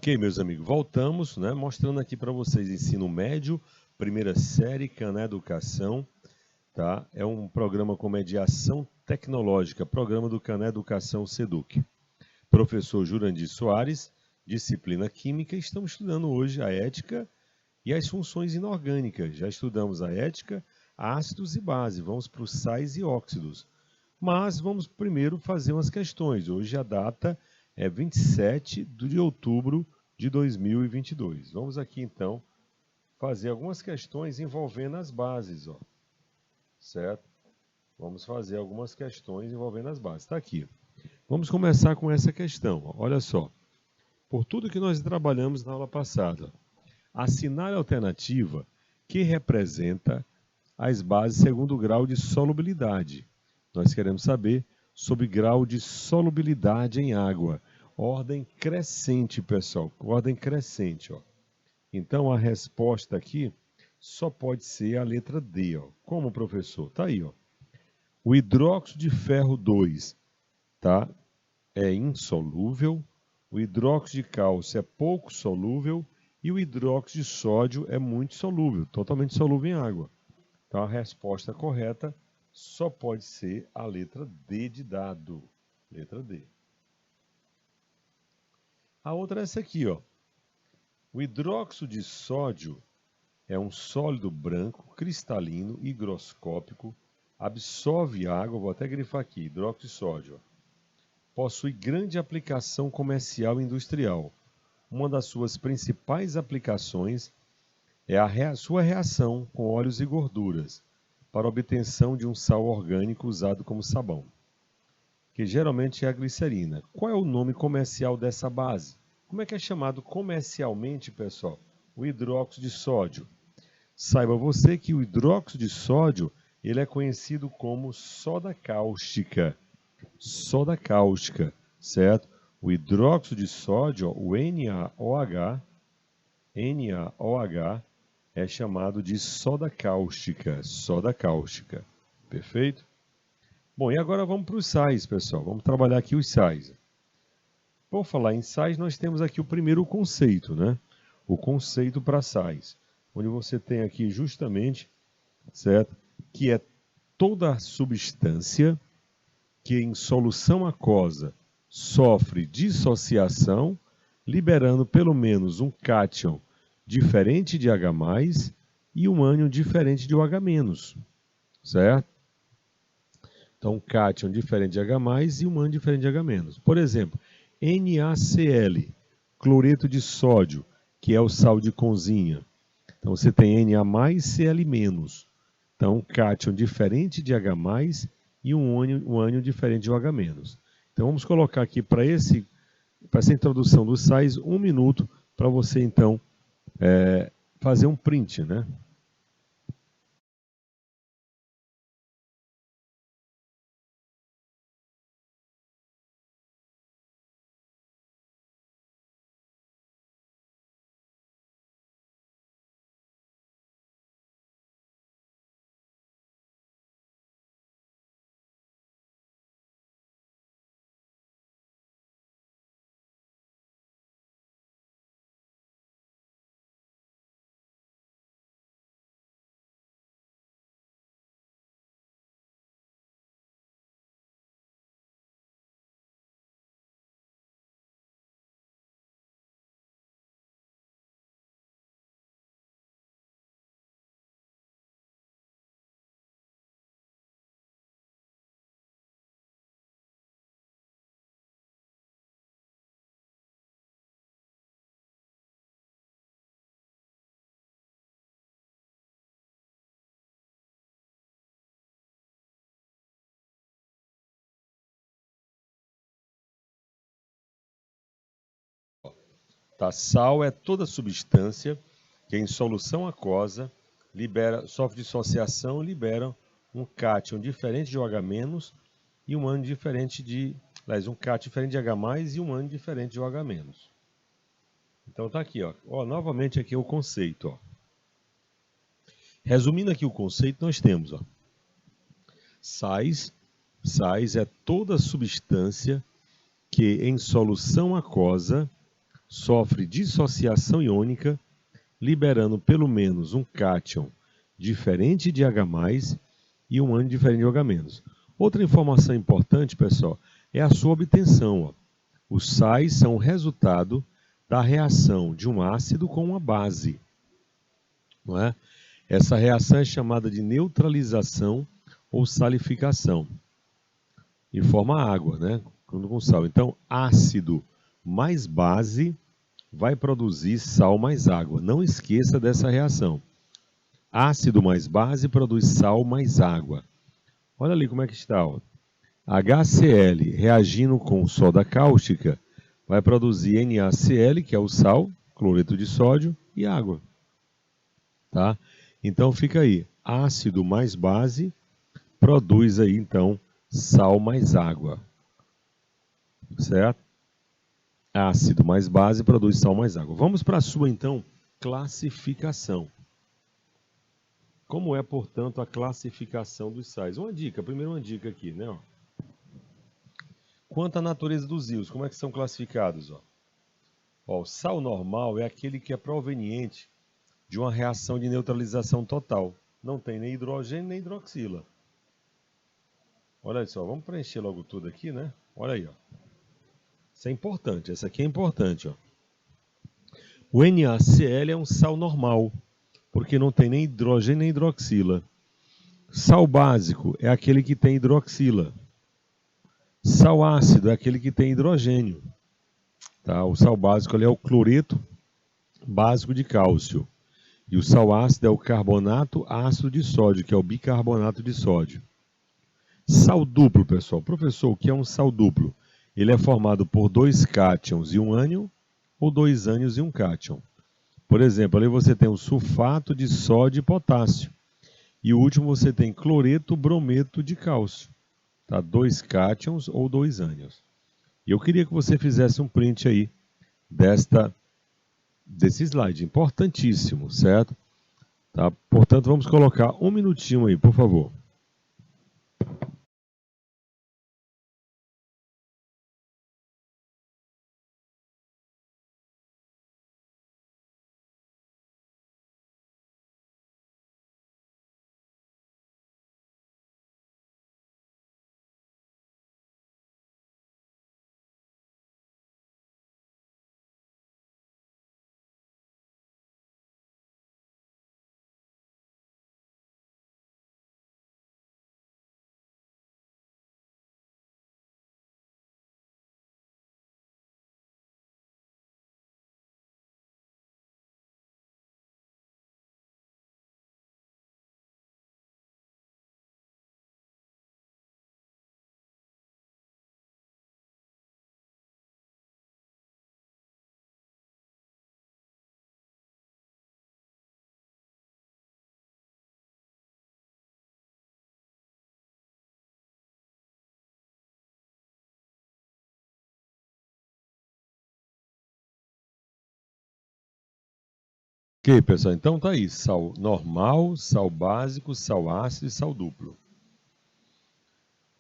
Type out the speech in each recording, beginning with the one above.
Ok, meus amigos, voltamos, né, mostrando aqui para vocês ensino médio, primeira série, Cané Educação, tá? É um programa com mediação tecnológica, programa do Cané Educação Seduc. Professor Jurandir Soares, disciplina Química, estamos estudando hoje a ética e as funções inorgânicas. Já estudamos a ética, ácidos e base, vamos para os sais e óxidos. Mas vamos primeiro fazer umas questões. Hoje a data é 27 de outubro de 2022. Vamos aqui então fazer algumas questões envolvendo as bases, ó. Certo? Vamos fazer algumas questões envolvendo as bases. Está aqui. Vamos começar com essa questão, ó. Olha só. Por tudo que nós trabalhamos na aula passada, assinale a alternativa que representa as bases segundo o grau de solubilidade. Nós queremos saber sobre grau de solubilidade em água. Ordem crescente, pessoal. Ordem crescente, ó. Então, a resposta aqui só pode ser a letra D, ó. Como, professor? Tá aí, ó. O hidróxido de ferro 2, tá? É insolúvel. O hidróxido de cálcio é pouco solúvel. E o hidróxido de sódio é muito solúvel, totalmente solúvel em água. Então, a resposta correta só pode ser a letra D de dado. Letra D. A outra é essa aqui, ó. O hidróxido de sódio é um sólido branco, cristalino, higroscópico, absorve água, vou até grifar aqui, hidróxido de sódio. Ó. Possui grande aplicação comercial e industrial. Uma das suas principais aplicações é a sua reação com óleos e gorduras para obtenção de um sal orgânico usado como sabão, que geralmente é a glicerina. Qual é o nome comercial dessa base? Como é que é chamado comercialmente, pessoal? O hidróxido de sódio. Saiba você que o hidróxido de sódio ele é conhecido como soda cáustica. Soda cáustica, certo? O hidróxido de sódio, o NaOH, é chamado de soda cáustica. Soda cáustica. Perfeito? Bom, e agora vamos para os sais, pessoal. Vamos trabalhar aqui os sais. Por falar em sais, nós temos aqui o primeiro conceito, né? O conceito para sais. Onde você tem aqui justamente, certo? Que é toda substância que em solução aquosa sofre dissociação, liberando pelo menos um cátion diferente de H+, e um ânion diferente de OH-, certo? Então, um cátion diferente de H+, e um ânion diferente de H-. Por exemplo, NaCl, cloreto de sódio, que é o sal de cozinha. Então, você tem Na+, Cl-. Então, um cátion diferente de H+, e um ânion diferente de OH-. Então, vamos colocar aqui para essa introdução dos sais 1 minuto para você, então, fazer um print, né? Tá? Sal é toda substância que em solução aquosa sofre dissociação e libera um cátion diferente de OH- e um ânion diferente de... Aliás, um cátion diferente de H+, e um ânion diferente de OH-. Então tá aqui, ó. Novamente aqui o conceito, ó. Resumindo aqui o conceito, nós temos, ó, sais é toda substância que em solução aquosa sofre dissociação iônica, liberando pelo menos um cátion diferente de H+, e um ânion diferente de OH-. Outra informação importante, pessoal, é a sua obtenção. Ó. Os sais são o resultado da reação de um ácido com uma base. Não é? Essa reação é chamada de neutralização ou salificação. E forma água, né? Com sal. Então, ácido mais base vai produzir sal mais água. Não esqueça dessa reação. Ácido mais base produz sal mais água. Olha ali como é que está. Ó. HCl reagindo com soda cáustica vai produzir NaCl, que é o sal, cloreto de sódio e água. Tá? Então fica aí. Ácido mais base produz aí então sal mais água. Certo? Ácido mais base produz sal mais água. Vamos para a sua então classificação. Como é, portanto, a classificação dos sais? Primeiro uma dica aqui, né? Ó. Quanto à natureza dos íons, como é que são classificados? O sal normal é aquele que é proveniente de uma reação de neutralização total. Não tem nem hidrogênio nem hidroxila. Olha só, vamos preencher logo tudo aqui, né? Olha aí, ó. Isso é importante, essa aqui é importante, ó. O NaCl é um sal normal, porque não tem nem hidrogênio nem hidroxila. Sal básico é aquele que tem hidroxila. Sal ácido é aquele que tem hidrogênio. Tá? O sal básico ali é o cloreto básico de cálcio. E o sal ácido é o carbonato ácido de sódio, que é o bicarbonato de sódio. Sal duplo, pessoal. Professor, o que é um sal duplo? Ele é formado por 2 cátions e um ânion, ou 2 ânions e um cátion. Por exemplo, ali você tem o sulfato de sódio e potássio. E o último você tem cloreto brometo de cálcio. Tá? 2 cátions ou 2 ânions. E eu queria que você fizesse um print aí desse slide. Importantíssimo, certo? Tá? Portanto, vamos colocar um minutinho aí, por favor. Ok, pessoal, então tá aí, sal normal, sal básico, sal ácido e sal duplo.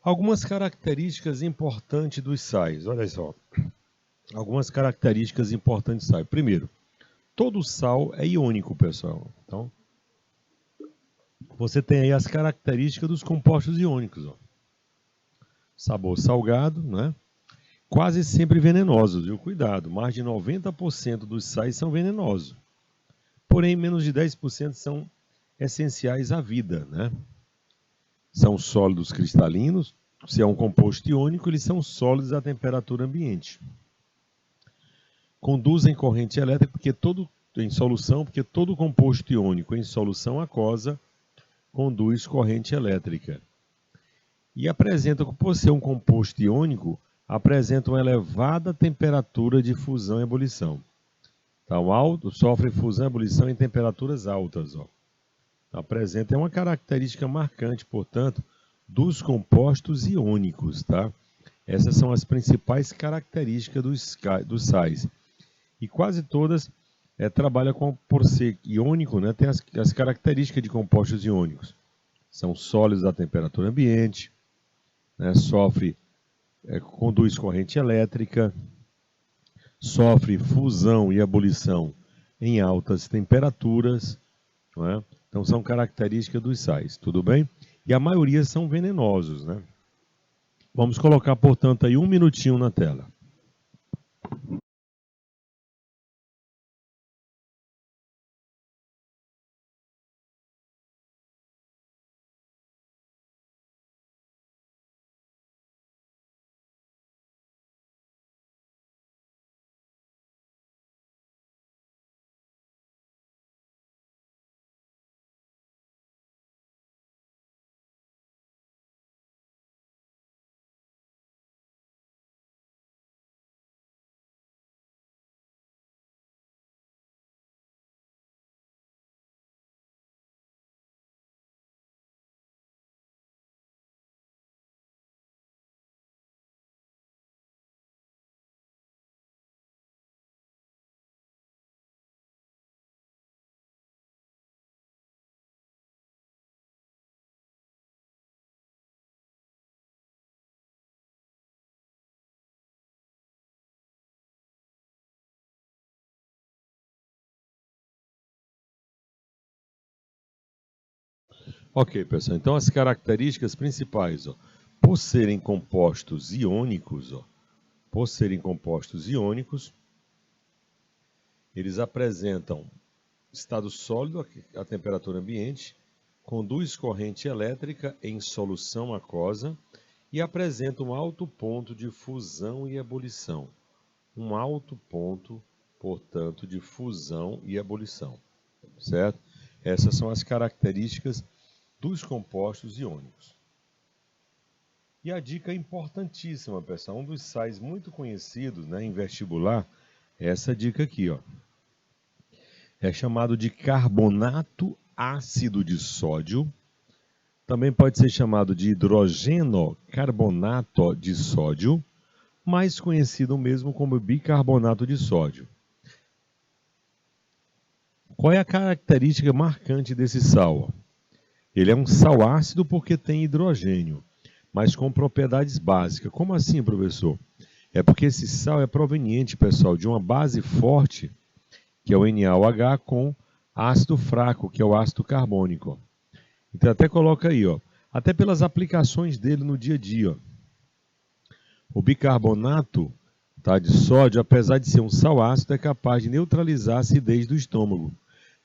Algumas características importantes dos sais, olha só. Algumas características importantes dos sais. Primeiro, todo sal é iônico, pessoal. Então, você tem aí as características dos compostos iônicos. Ó. Sabor salgado, né? Quase sempre venenosos, viu? Cuidado, mais de 90% dos sais são venenosos. Porém, menos de 10% são essenciais à vida, né? São sólidos cristalinos, se é um composto iônico, eles são sólidos à temperatura ambiente. Conduzem corrente elétrica em solução, porque todo composto iônico em solução aquosa conduz corrente elétrica. E apresentam, por ser um composto iônico, apresentam uma elevada temperatura de fusão e ebulição. Então, sofrem fusão e ebulição em temperaturas altas. Ó. Apresenta uma característica marcante, portanto, dos compostos iônicos. Tá? Essas são as principais características dos sais. E quase todas trabalham por ser iônico, né? Tem as características de compostos iônicos. São sólidos à temperatura ambiente, né? Conduz corrente elétrica, sofre fusão e ebulição em altas temperaturas, não é? Então são características dos sais, tudo bem? E a maioria são venenosos, né? Vamos colocar, portanto, aí 1 minutinho na tela. Ok, pessoal. Então as características principais, ó, por serem compostos iônicos, ó, por serem compostos iônicos, eles apresentam estado sólido a temperatura ambiente, conduz corrente elétrica em solução aquosa e apresentam um alto ponto de fusão e ebulição. Um alto ponto, portanto, de fusão e ebulição, certo? Essas são as características dos compostos iônicos. E a dica importantíssima, pessoal, um dos sais muito conhecidos, né, em vestibular, é essa dica aqui, ó. É chamado de carbonato ácido de sódio. Também pode ser chamado de hidrogeno carbonato de sódio, mais conhecido mesmo como bicarbonato de sódio. Qual é a característica marcante desse sal? Ele é um sal ácido porque tem hidrogênio, mas com propriedades básicas. Como assim, professor? É porque esse sal é proveniente, pessoal, de uma base forte, que é o NaOH, com ácido fraco, que é o ácido carbônico. Então até coloca aí, ó, até pelas aplicações dele no dia a dia. Ó. O bicarbonato, tá, de sódio, apesar de ser um sal ácido, é capaz de neutralizar a acidez do estômago.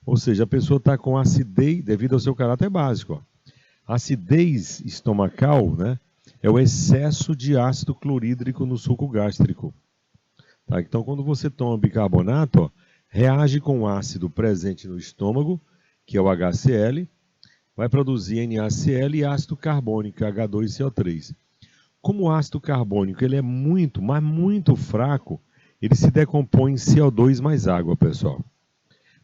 Ou seja, a pessoa está com acidez devido ao seu caráter básico. Ó. Acidez estomacal, né, é o excesso de ácido clorídrico no suco gástrico. Tá? Então, quando você toma bicarbonato, ó, reage com o ácido presente no estômago, que é o HCl, vai produzir NaCl e ácido carbônico, H2CO3. Como o ácido carbônico ele é muito, mas muito fraco, ele se decompõe em CO2 mais água, pessoal.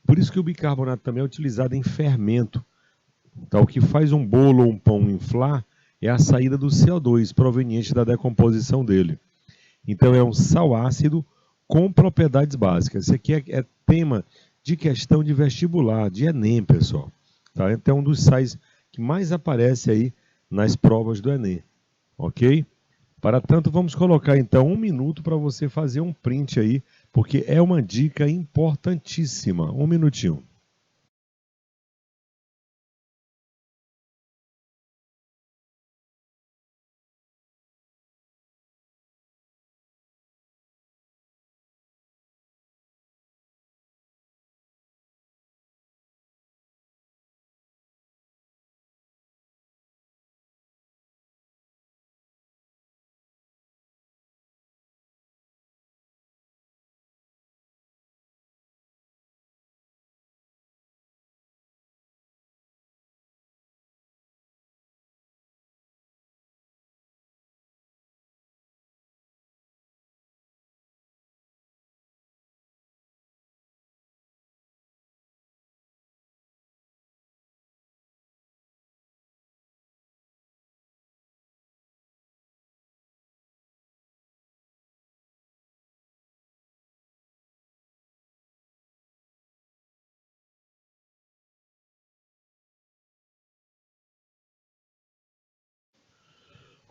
Por isso que o bicarbonato também é utilizado em fermento. Tá? O que faz um bolo ou um pão inflar é a saída do CO2 proveniente da decomposição dele. Então é um sal ácido com propriedades básicas. Isso aqui é tema de questão de vestibular, de Enem, pessoal. Tá? Então é um dos sais que mais aparece aí nas provas do Enem. Ok? Para tanto, vamos colocar então 1 minuto para você fazer um print aí, porque é uma dica importantíssima. 1 minutinho.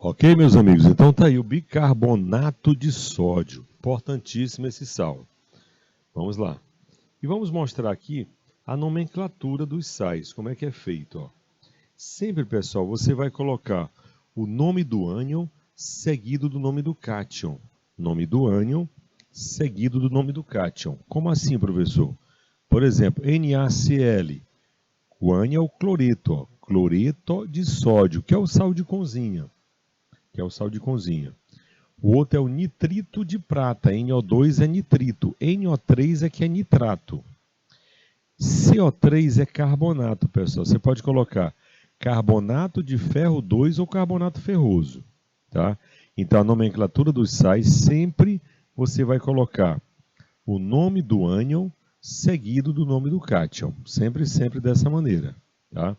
Ok, meus amigos? Então tá aí o bicarbonato de sódio. Importantíssimo esse sal. Vamos lá. E vamos mostrar aqui a nomenclatura dos sais, como é que é feito. Ó. Sempre, pessoal, você vai colocar o nome do ânion seguido do nome do cátion. Nome do ânion seguido do nome do cátion. Como assim, professor? Por exemplo, NaCl. O ânion é o cloreto, ó. Cloreto de sódio, que é o sal de cozinha. O outro é o nitrito de prata, NO2 é nitrito, NO3 é que é nitrato. CO3 é carbonato, pessoal. Você pode colocar carbonato de ferro 2 ou carbonato ferroso, tá? Então a nomenclatura dos sais sempre você vai colocar o nome do ânion seguido do nome do cátion, sempre dessa maneira, tá?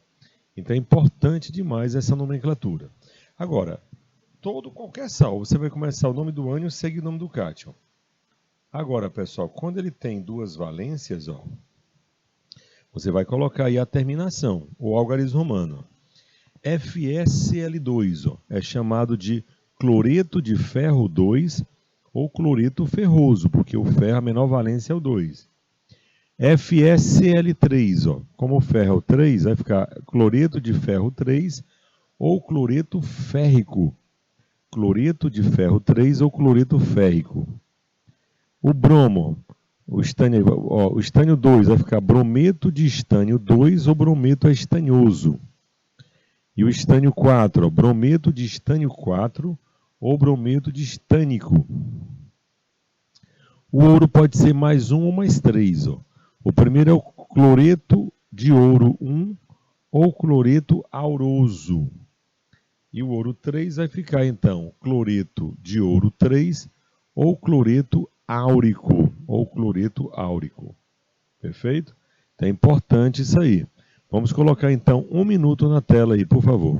Então é importante demais essa nomenclatura. Agora, qualquer sal, você vai começar o nome do ânion segue o nome do cátion. Agora, pessoal, quando ele tem duas valências, ó, você vai colocar aí a terminação, o algarismo romano. FeCl2 ó, é chamado de cloreto de ferro 2 ou cloreto ferroso, porque o ferro, a menor valência é o 2. FeCl3, ó, como o ferro é o 3, vai ficar cloreto de ferro 3 ou cloreto férrico. Cloreto de ferro 3 ou cloreto férrico. O bromo, o estânio 2 vai ficar brometo de estânio 2 ou brometo estanhoso. E o estânio 4, ó, brometo de estânio 4 ou brometo de estânico. O ouro pode ser mais um ou mais 3. Ó. O primeiro é o cloreto de ouro 1 ou cloreto auroso. E o ouro 3 vai ficar, então, cloreto de ouro 3 ou cloreto áurico. Perfeito? Então é importante isso aí. Vamos colocar, então, 1 minuto na tela aí, por favor.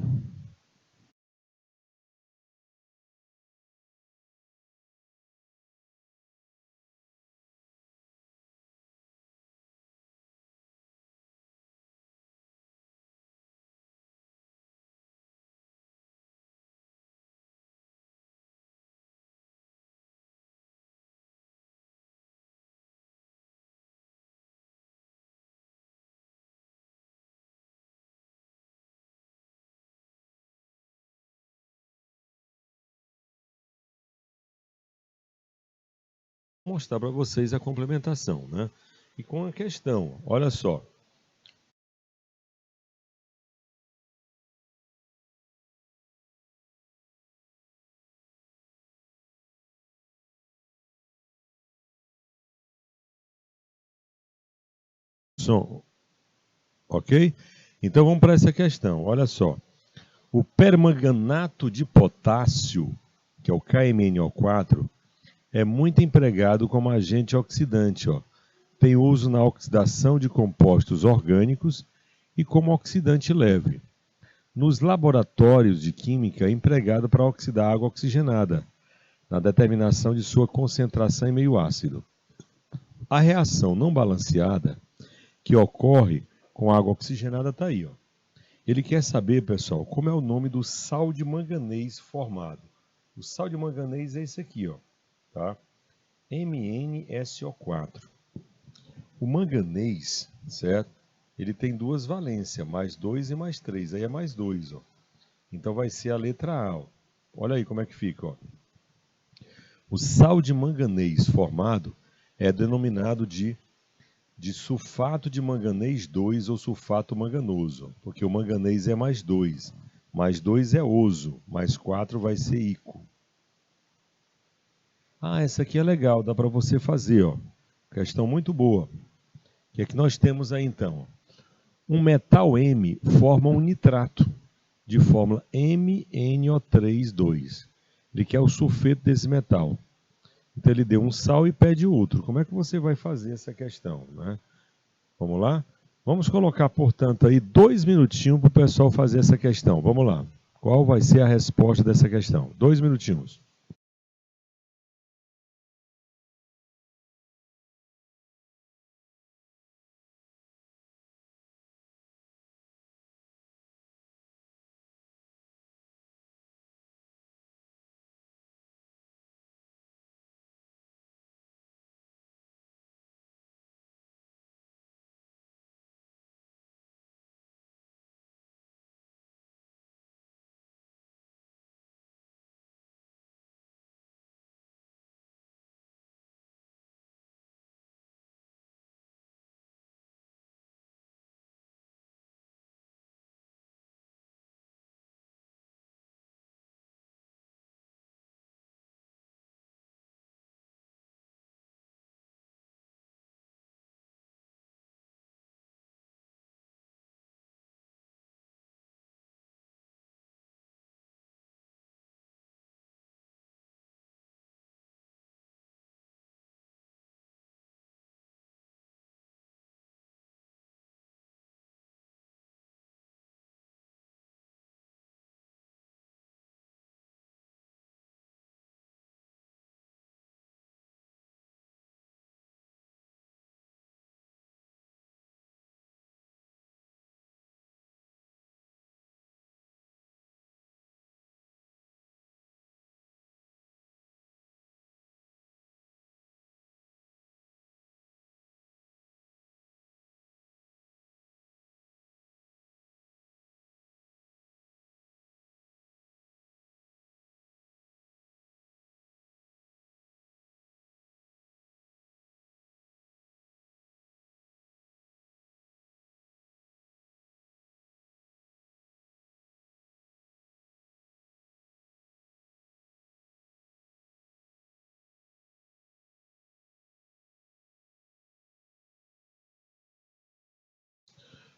Vou mostrar para vocês a complementação, né? E com a questão, olha só. Som, ok? Então vamos para essa questão, olha só. O permanganato de potássio, que é o KMnO4, é muito empregado como agente oxidante, ó. Tem uso na oxidação de compostos orgânicos e como oxidante leve. Nos laboratórios de química é empregado para oxidar água oxigenada, na determinação de sua concentração em meio ácido. A reação não balanceada que ocorre com água oxigenada está aí. Ó. Ele quer saber, pessoal, como é o nome do sal de manganês formado. O sal de manganês é esse aqui, ó, tá? MnSO4. O manganês, certo? Ele tem duas valências, mais 2 e mais 3. Aí é mais 2, ó. Então vai ser a letra A, ó. Olha aí como é que fica, ó. O sal de manganês formado é denominado de sulfato de manganês 2 ou sulfato manganoso, porque o manganês é mais 2. Mais 2 é oso, mais 4 vai ser ico. Ah, essa aqui é legal, dá para você fazer, ó. Questão muito boa. O que é que nós temos aí então? Um metal M forma um nitrato de fórmula MnO3,2. Ele quer o sulfeto desse metal. Então ele deu um sal e pede outro. Como é que você vai fazer essa questão, né? Vamos lá? Vamos colocar, portanto, aí 2 minutinhos para o pessoal fazer essa questão. Vamos lá. Qual vai ser a resposta dessa questão? 2 minutinhos.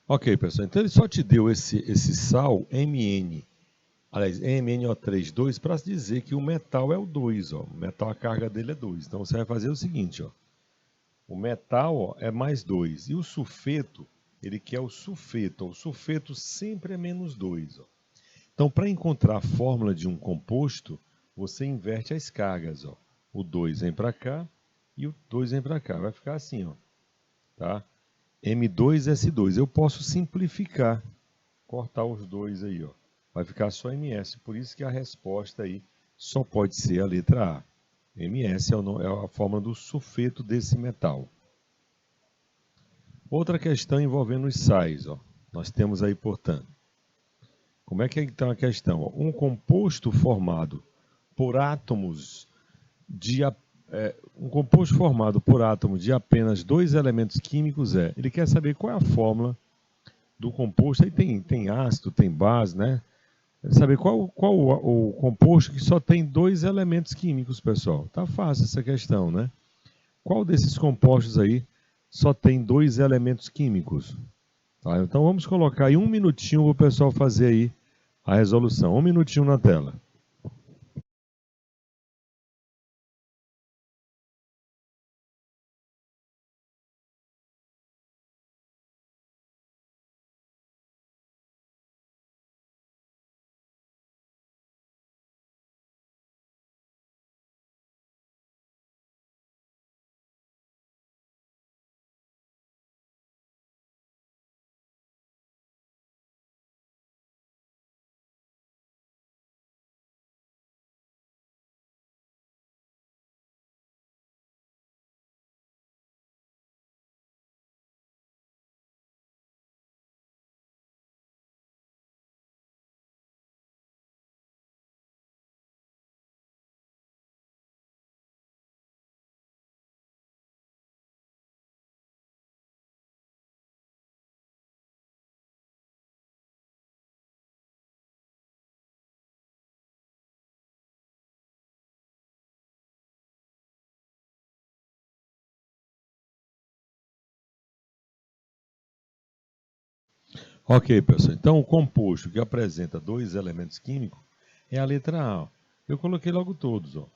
Ok, pessoal, então ele só te deu esse sal Mn, aliás, MnO3 para dizer que o metal é o 2, ó. O metal, a carga dele é 2. Então você vai fazer o seguinte, ó. O metal, ó, é mais 2. E o sulfeto, ele quer o sulfeto. Ó. O sulfeto sempre é menos 2, ó. Então, para encontrar a fórmula de um composto, você inverte as cargas, ó. O 2 vem para cá e o 2 vem para cá. Vai ficar assim, ó, tá? M2S2. Eu posso simplificar, cortar os dois aí, ó. Vai ficar só MS. Por isso que a resposta aí só pode ser a letra A. MS é a fórmula do sulfeto desse metal. Outra questão envolvendo os sais, ó. Nós temos aí, portanto, como é que é então a questão? Um composto formado por átomos de um composto formado por átomos de apenas dois elementos químicos ele quer saber qual é a fórmula do composto. Aí tem ácido, tem base, né? Ele saber qual o composto que só tem dois elementos químicos, pessoal. Tá fácil essa questão, né? Qual desses compostos aí só tem dois elementos químicos? Tá? Então vamos colocar aí um minutinho para o pessoal fazer aí a resolução. Um minutinho na tela. Ok, pessoal. Então, o composto que apresenta dois elementos químicos é a letra A. Eu coloquei logo todos. Ó.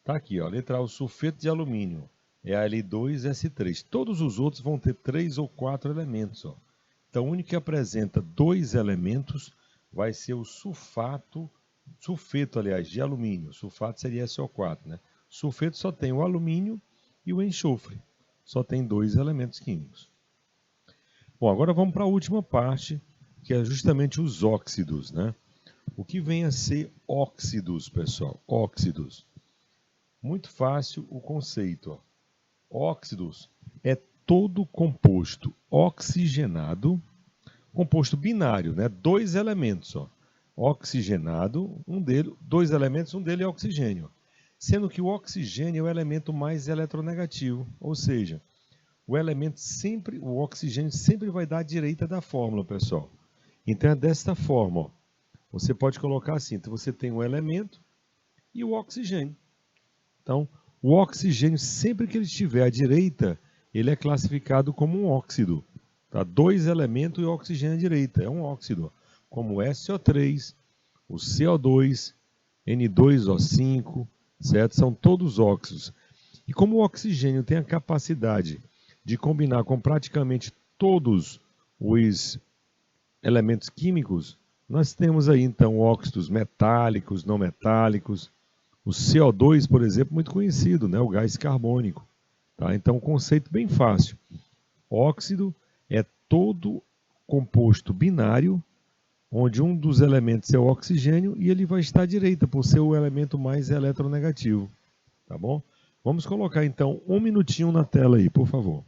Tá aqui, ó. Letra A, o sulfeto de alumínio. É a L2S3. Todos os outros vão ter 3 ou 4 elementos. Ó. Então, o único que apresenta dois elementos vai ser o sulfeto, aliás, de alumínio. Sulfato seria SO4, né? Sulfeto só tem o alumínio e o enxofre. Só tem dois elementos químicos. Bom, agora vamos para a última parte, que é justamente os óxidos, né? O que vem a ser óxidos, pessoal? Óxidos. Muito fácil o conceito. Ó. Óxidos é todo composto oxigenado, composto binário, né? Dois elementos, ó. Oxigenado, dois elementos, um deles é oxigênio. Sendo que o oxigênio é o elemento mais eletronegativo, ou seja, o oxigênio sempre vai dar à direita da fórmula, pessoal. Então é desta forma, ó. Você pode colocar assim, então você tem um elemento e o oxigênio. Então, o oxigênio, sempre que ele estiver à direita, ele é classificado como um óxido. Tá? Dois elementos e o oxigênio à direita, é um óxido. Como o SO3, o CO2, N2O5, certo? São todos óxidos. E como o oxigênio tem a capacidade de combinar com praticamente todos os elementos químicos, nós temos aí então óxidos metálicos, não metálicos, o CO2, por exemplo, muito conhecido, né? O gás carbônico. Tá? Então, um conceito bem fácil. Óxido é todo composto binário, onde um dos elementos é o oxigênio e ele vai estar à direita, por ser o elemento mais eletronegativo. Tá bom? Vamos colocar então um minutinho na tela aí, por favor.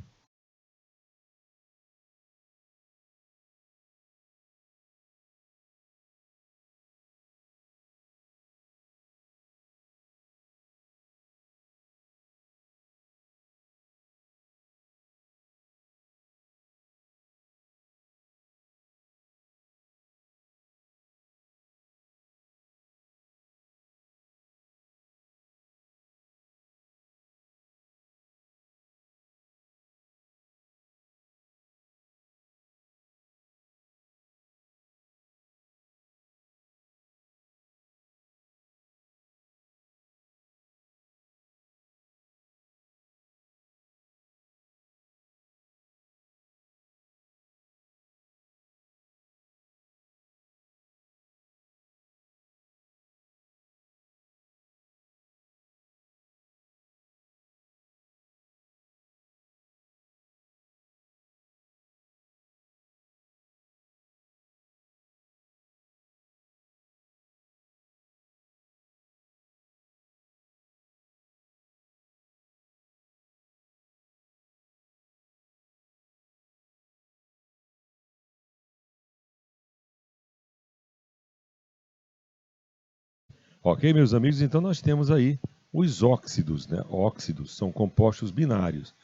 Ok, meus amigos? Então nós temos aí os óxidos, né? Óxidos são compostos binários.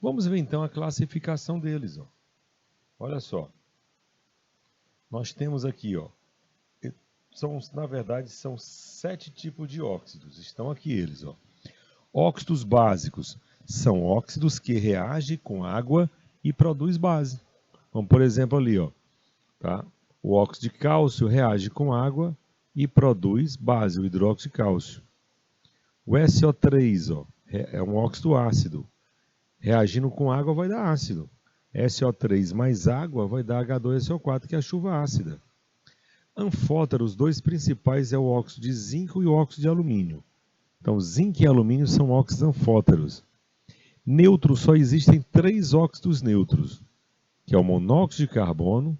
Vamos ver então a classificação deles. Ó. Olha só. Nós temos aqui, ó, na verdade, são 7 tipos de óxidos. Estão aqui eles. Ó. Óxidos básicos são óxidos que reagem com água e produz base. Como por exemplo ali, ó, tá? O óxido de cálcio reage com água e produz base, o hidróxido de cálcio. O SO3 ó, é um óxido ácido. Reagindo com água vai dar ácido. SO3 mais água vai dar H2SO4, que é a chuva ácida. Anfótero, os dois principais é o óxido de zinco e o óxido de alumínio. Então, zinco e alumínio são óxidos anfóteros. Neutro, só existem 3 óxidos neutros, que é o monóxido de carbono,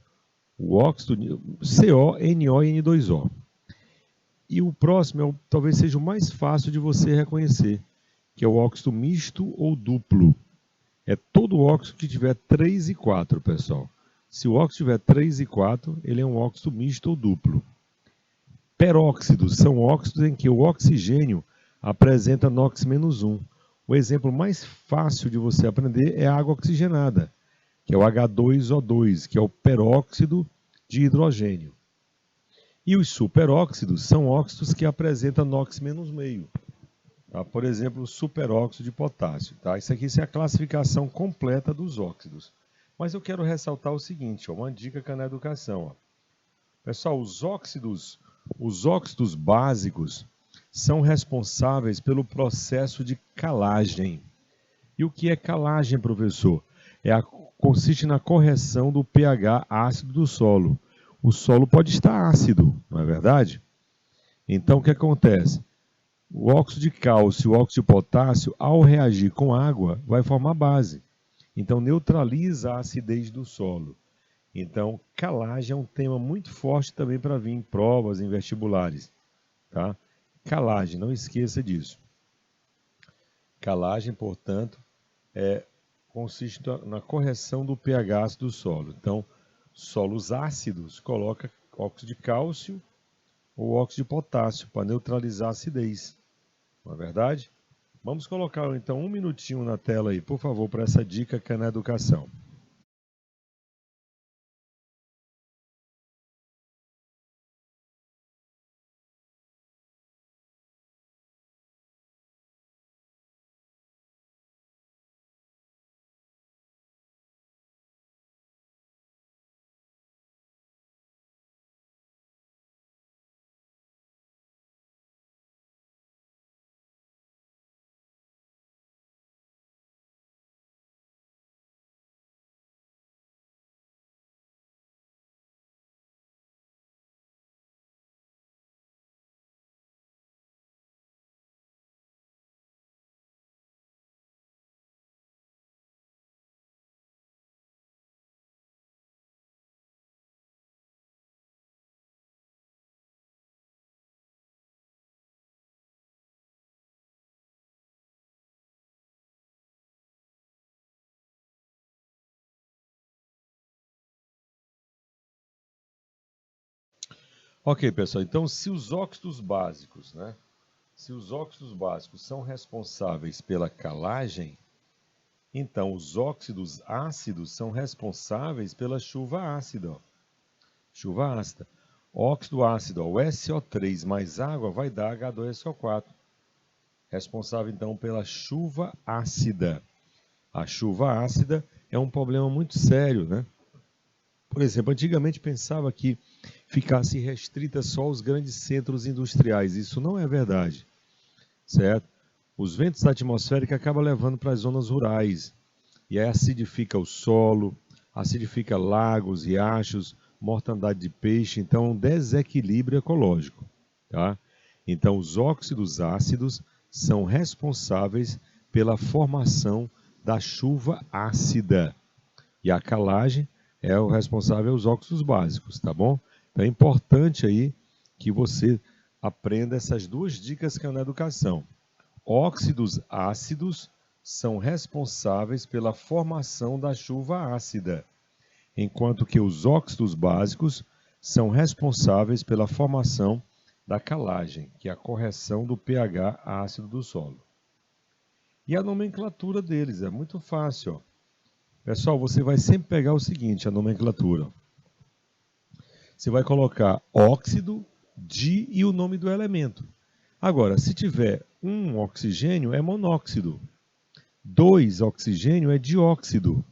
o óxido CO, NO e N2O. E o próximo talvez seja o mais fácil de você reconhecer, que é o óxido misto ou duplo. É todo óxido que tiver 3 e 4, pessoal. Se o óxido tiver 3 e 4, ele é um óxido misto ou duplo. Peróxidos são óxidos em que o oxigênio apresenta NOx-1. O exemplo mais fácil de você aprender é a água oxigenada, que é o H2O2, que é o peróxido de hidrogênio. E os superóxidos são óxidos que apresentam NOx-meio. Tá? Por exemplo, o superóxido de potássio. Tá? Isso aqui é a classificação completa dos óxidos. Mas eu quero ressaltar o seguinte, ó, uma dica aqui na educação. Ó. Pessoal, os óxidos básicos são responsáveis pelo processo de calagem. E o que é calagem, professor? Consiste na correção do pH ácido do solo. O solo pode estar ácido, não é verdade? Então, o que acontece? O óxido de cálcio e o óxido de potássio, ao reagir com água, vai formar base. Então, neutraliza a acidez do solo. Então, calagem é um tema muito forte também para vir em provas, em vestibulares. Tá? Calagem, não esqueça disso. Calagem, portanto, consiste na correção do pH ácido do solo. Então, solos ácidos, coloca óxido de cálcio ou óxido de potássio para neutralizar a acidez. Não é verdade? Vamos colocar então um minutinho na tela aí, por favor, para essa dica que é na educação. Ok, pessoal, então se os óxidos básicos, né? Se os óxidos básicos são responsáveis pela calagem, então os óxidos ácidos são responsáveis pela chuva ácida. Ó. Chuva ácida. Óxido ácido, ó, o SO3 mais água vai dar H2SO4. Responsável então pela chuva ácida. A chuva ácida é um problema muito sério, né? Por exemplo, antigamente pensava que ficasse restrita só aos grandes centros industriais. Isso não é verdade, certo? Os ventos atmosféricos acabam levando para as zonas rurais. E aí acidifica o solo, acidifica lagos, riachos, mortandade de peixe. Então, é um desequilíbrio ecológico. Tá? Então, os óxidos ácidos são responsáveis pela formação da chuva ácida. E a calagem é o responsável pelos óxidos básicos, tá bom? Então é importante aí que você aprenda essas duas dicas que é na educação. Óxidos ácidos são responsáveis pela formação da chuva ácida, enquanto que os óxidos básicos são responsáveis pela formação da calagem, que é a correção do pH ácido do solo. E a nomenclatura deles é muito fácil. Ó. Pessoal, você vai sempre pegar o seguinte, a nomenclatura. Você vai colocar óxido, e o nome do elemento. Agora, se tiver um oxigênio, é monóxido. 2 oxigênio é dióxido.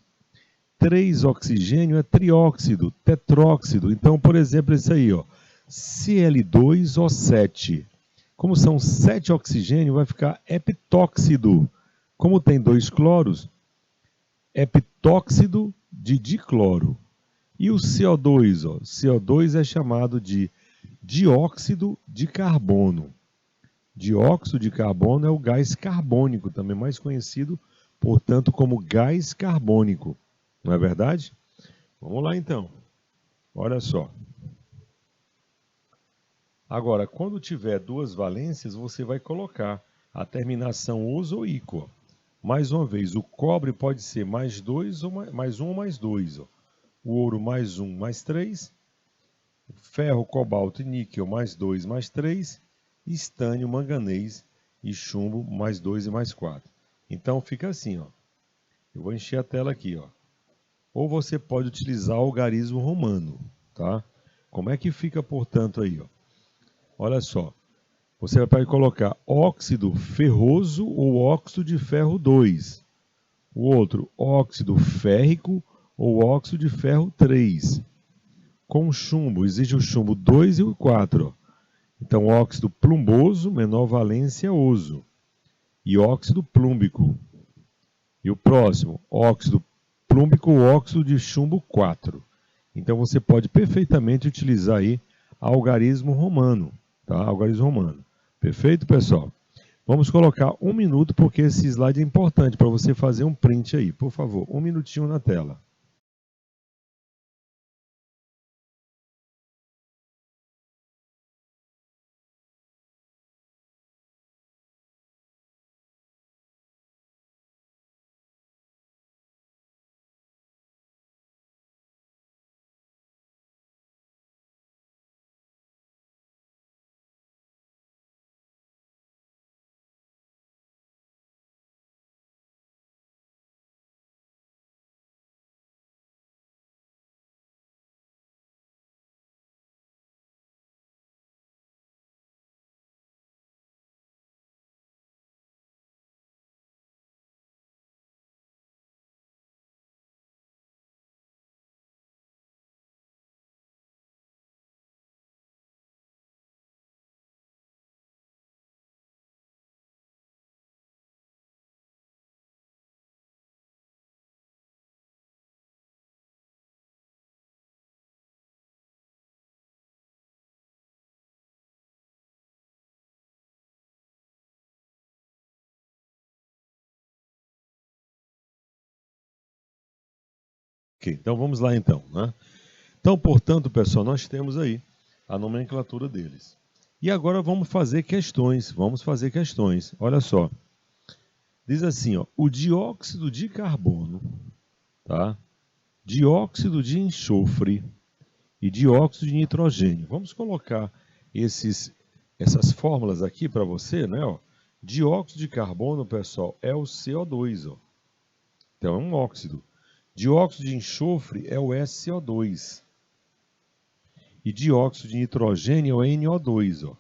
3 oxigênio é trióxido, tetróxido. Então, por exemplo, esse aí, ó, Cl2O7. Como são 7 oxigênios, vai ficar heptóxido. Como tem 2 cloros, heptóxido de dicloro. E o CO2, ó, CO2 é chamado de dióxido de carbono. Dióxido de carbono é o gás carbônico, também mais conhecido, portanto, como gás carbônico. Não é verdade? Vamos lá então. Olha só. Agora, quando tiver duas valências, você vai colocar a terminação -oso ou -ico. Mais uma vez, o cobre pode ser mais 2 ou mais 1 ou mais 2. O ouro mais 1 mais 3. Ferro, cobalto e níquel mais 2 mais 3. Estânio, manganês e chumbo mais 2 e mais 4. Então fica assim, ó. Eu vou encher a tela aqui, ó. Ou você pode utilizar o algarismo romano, tá? Como é que fica, portanto, aí, ó? Olha só. Você vai colocar óxido ferroso ou óxido de ferro 2. O outro, óxido férrico ou óxido de ferro 3. Com chumbo, existe o chumbo 2 e o 4. Então, óxido plumboso, menor valência, oso. E óxido plúmbico. E o próximo, óxido plúmbico ou óxido de chumbo 4. Então, você pode perfeitamente utilizar aí algarismo romano. Tá? Algarismo romano. Perfeito, pessoal? Vamos colocar 1 minuto, porque esse slide é importante para você fazer um print aí. Por favor, 1 minutinho na tela. Ok, então vamos lá então, né? Então, portanto, pessoal, nós temos aí a nomenclatura deles. E agora vamos fazer questões. Vamos fazer questões. Olha só. Diz assim, ó, o dióxido de carbono, tá? Dióxido de enxofre e dióxido de nitrogênio. Vamos colocar essas fórmulas aqui para você, né? Ó. Dióxido de carbono, pessoal, é o CO2, ó. Então é um óxido. Dióxido de enxofre é o SO2. E dióxido de nitrogênio é o NO2, ó.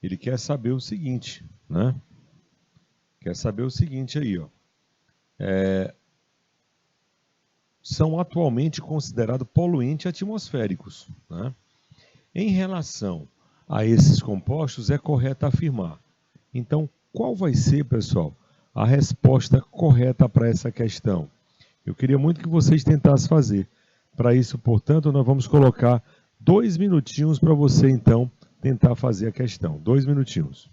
Ele quer saber o seguinte, né? Quer saber o seguinte aí, ó. São atualmente considerados poluentes atmosféricos, né? Em relação a esses compostos, é correto afirmar. Então, qual vai ser, pessoal, a resposta correta para essa questão? Eu queria muito que vocês tentassem fazer. Para isso, portanto, nós vamos colocar 2 minutinhos para você, então, tentar fazer a questão. 2 minutinhos.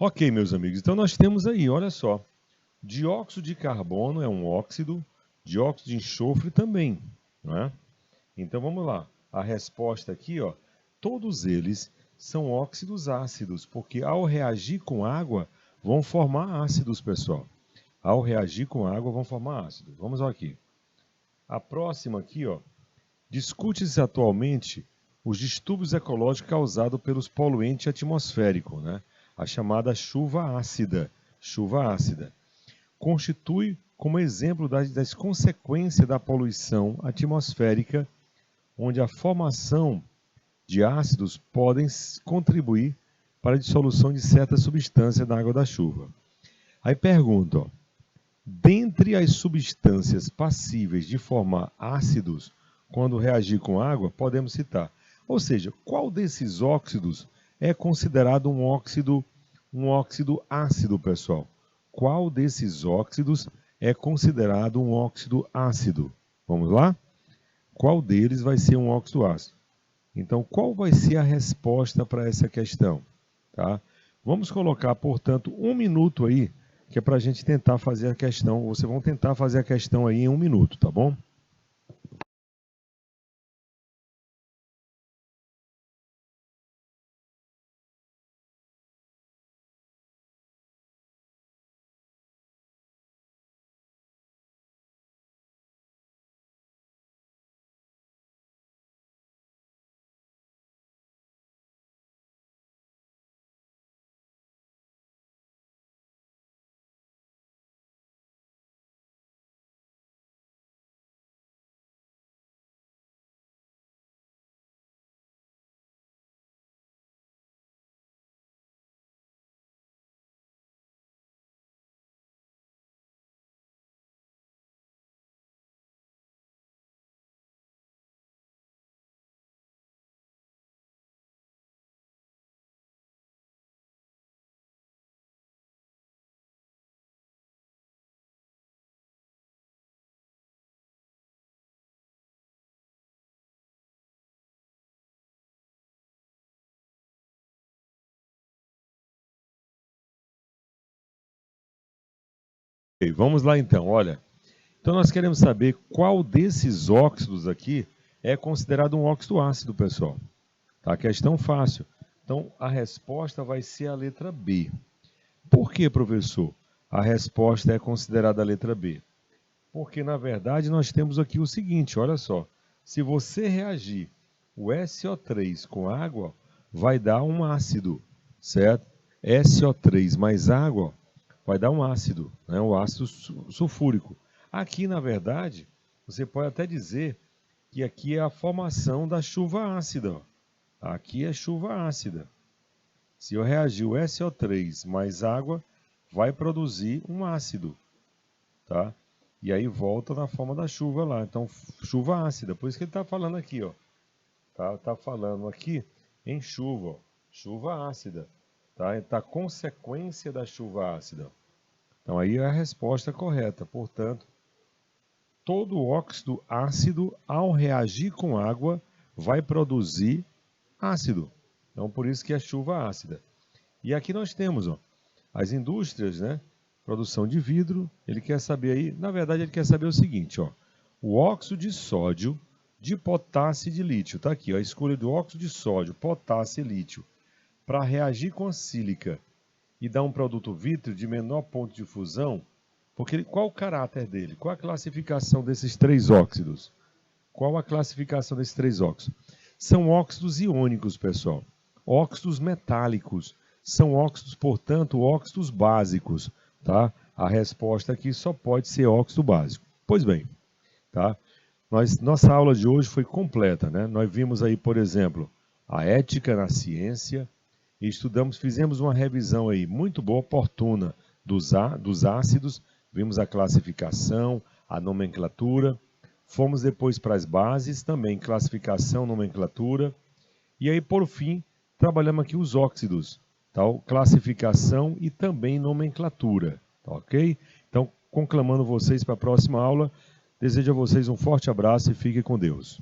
Ok, meus amigos, então nós temos aí, olha só, dióxido de carbono é um óxido, dióxido de enxofre também, não é? Então vamos lá, a resposta aqui, ó, todos eles são óxidos ácidos, porque ao reagir com água vão formar ácidos, pessoal. Ao reagir com água vão formar ácido. Vamos aqui. A próxima aqui, ó, discute-se atualmente os distúrbios ecológicos causados pelos poluentes atmosféricos, né? A chamada chuva ácida. Chuva ácida constitui como exemplo das consequências da poluição atmosférica, onde a formação de ácidos podem contribuir para a dissolução de certas substâncias na água da chuva. Aí pergunta, ó, dentre as substâncias passíveis de formar ácidos quando reagir com água, podemos citar. Ou seja, qual desses óxidos é considerado um óxido ácido, pessoal? Qual desses óxidos é considerado um óxido ácido? Vamos lá? Qual deles vai ser um óxido ácido? Então, qual vai ser a resposta para essa questão? Tá? Vamos colocar, portanto, 1 minuto aí, que é para a gente tentar fazer a questão. Vocês vão tentar fazer a questão aí em 1 minuto, tá bom? Ok, vamos lá então, olha. Então nós queremos saber qual desses óxidos aqui é considerado um óxido ácido, pessoal. Tá? Questão fácil. Então a resposta vai ser a letra B. Por que, professor? A resposta é considerada a letra B. Porque, na verdade, nós temos aqui o seguinte, olha só. Se você reagir o SO3 com água, vai dar um ácido, certo? SO3 mais água vai dar um ácido, né? Um ácido sulfúrico. Aqui, na verdade, você pode até dizer que aqui é a formação da chuva ácida. Ó. Aqui é chuva ácida. Se eu reagir o SO3 mais água, vai produzir um ácido, tá? E aí volta na forma da chuva lá. Então, chuva ácida. Por isso que ele está falando aqui, ó. Tá falando aqui em chuva, ó. Chuva ácida. Tá? Está consequência da chuva ácida. Então, aí é a resposta correta. Portanto, todo óxido ácido, ao reagir com água, vai produzir ácido. Então, por isso que é chuva ácida. E aqui nós temos, ó, as indústrias, né? Produção de vidro, ele quer saber aí, na verdade ele quer saber o seguinte, ó, o óxido de sódio, de potássio e de lítio, tá aqui, ó, a escolha do óxido de sódio, potássio e lítio, para reagir com a sílica e dar um produto vítreo de menor ponto de fusão, porque qual o caráter dele? Qual a classificação desses três óxidos? Qual a classificação desses três óxidos? São óxidos iônicos, pessoal, óxidos metálicos, são óxidos, portanto, óxidos básicos. Tá? A resposta aqui só pode ser óxido básico. Pois bem, tá? Nossa aula de hoje foi completa, né? Nós vimos aí, por exemplo, a ética na ciência, e fizemos uma revisão aí muito boa, oportuna, dos ácidos, vimos a classificação, a nomenclatura, fomos depois para as bases, também classificação, nomenclatura, e aí, por fim, trabalhamos aqui os óxidos, tal, classificação e também nomenclatura, tá, ok? Então, conclamando vocês para a próxima aula, desejo a vocês um forte abraço e fiquem com Deus.